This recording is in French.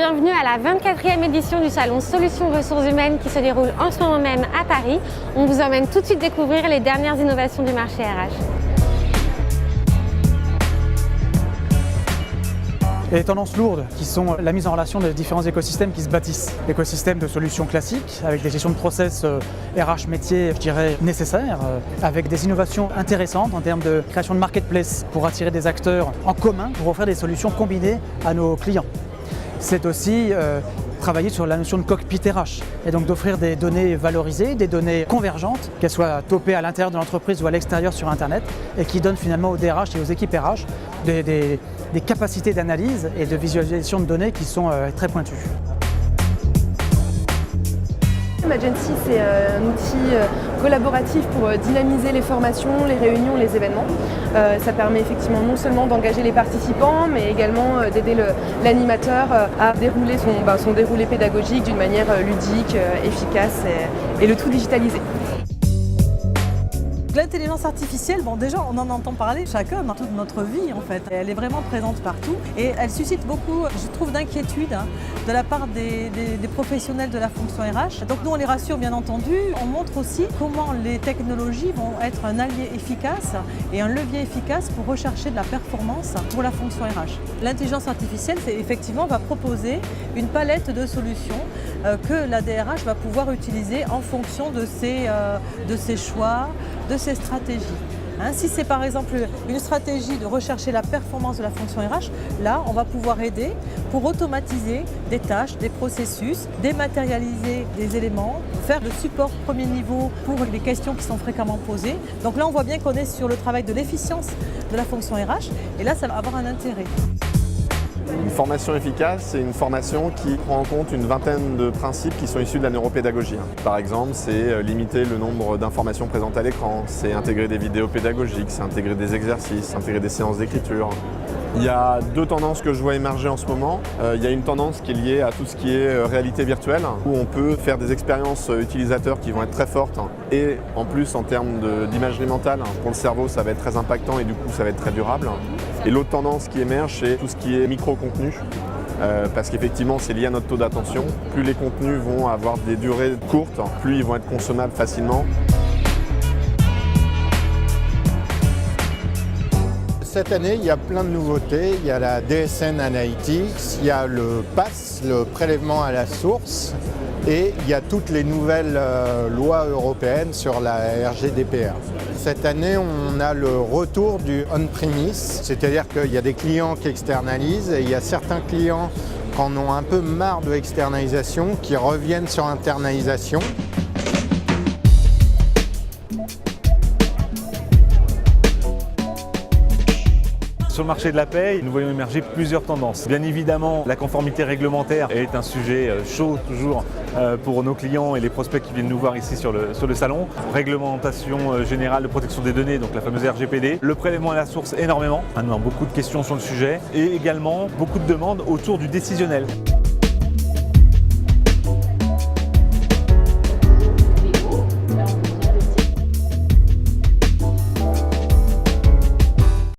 bienvenue à la 24e édition du salon Solutions Ressources Humaines qui se déroule en ce moment même à Paris. On vous emmène tout de suite découvrir les dernières innovations du marché RH. Et les tendances lourdes qui sont la mise en relation des différents écosystèmes qui se bâtissent. L'écosystème de solutions classiques avec des gestions de process RH métiers, je dirais, nécessaires, avec des innovations intéressantes en termes de création de marketplace pour attirer des acteurs en commun pour offrir des solutions combinées à nos clients. C'est aussi travailler sur la notion de cockpit RH et donc d'offrir des données valorisées, des données convergentes, qu'elles soient topées à l'intérieur de l'entreprise ou à l'extérieur sur Internet et qui donnent finalement aux DRH et aux équipes RH des capacités d'analyse et de visualisation de données qui sont très pointues. Magency, c'est un outil collaboratif pour dynamiser les formations, les réunions, les événements. Ça permet effectivement non seulement d'engager les participants, mais également d'aider l'animateur à dérouler son déroulé pédagogique d'une manière ludique, efficace et le tout digitalisé. L'intelligence artificielle, déjà on en entend parler chacun dans toute notre vie en fait. Elle est vraiment présente partout et elle suscite beaucoup, je trouve, d'inquiétude de la part des professionnels de la fonction RH. Donc nous on les rassure bien entendu, on montre aussi comment les technologies vont être un allié efficace et un levier efficace pour rechercher de la performance pour la fonction RH. L'intelligence artificielle effectivement va proposer une palette de solutions que la DRH va pouvoir utiliser en fonction de ses choix, de ses stratégies. Si c'est par exemple une stratégie de rechercher la performance de la fonction RH, là on va pouvoir aider pour automatiser des tâches, des processus, dématérialiser des éléments, faire le support premier niveau pour les questions qui sont fréquemment posées. Donc là on voit bien qu'on est sur le travail de l'efficience de la fonction RH et là ça va avoir un intérêt. Une formation efficace, c'est une formation qui prend en compte une vingtaine de principes qui sont issus de la neuropédagogie. Par exemple, c'est limiter le nombre d'informations présentes à l'écran, c'est intégrer des vidéos pédagogiques, c'est intégrer des exercices, intégrer des séances d'écriture. Il y a deux tendances que je vois émerger en ce moment. Il y a une tendance qui est liée à tout ce qui est réalité virtuelle, où on peut faire des expériences utilisateurs qui vont être très fortes. Et en plus, en termes d'imagerie mentale, pour le cerveau, ça va être très impactant et du coup, ça va être très durable. Et l'autre tendance qui émerge, c'est tout ce qui est micro-contenu. Parce qu'effectivement, c'est lié à notre taux d'attention. Plus les contenus vont avoir des durées courtes, plus ils vont être consommables facilement. Cette année, il y a plein de nouveautés. Il y a la DSN Analytics, il y a le PASS, le prélèvement à la source, et il y a toutes les nouvelles lois européennes sur la RGDPR. Cette année, on a le retour du on-premise, c'est-à-dire qu'il y a des clients qui externalisent et il y a certains clients qui en ont un peu marre de l'externalisation, qui reviennent sur internalisation. Sur le marché de la paie, nous voyons émerger plusieurs tendances. Bien évidemment, la conformité réglementaire est un sujet chaud toujours pour nos clients et les prospects qui viennent nous voir ici sur le salon. Réglementation générale de protection des données, donc la fameuse RGPD. Le prélèvement à la source énormément. Maintenant, beaucoup de questions sur le sujet et également beaucoup de demandes autour du décisionnel.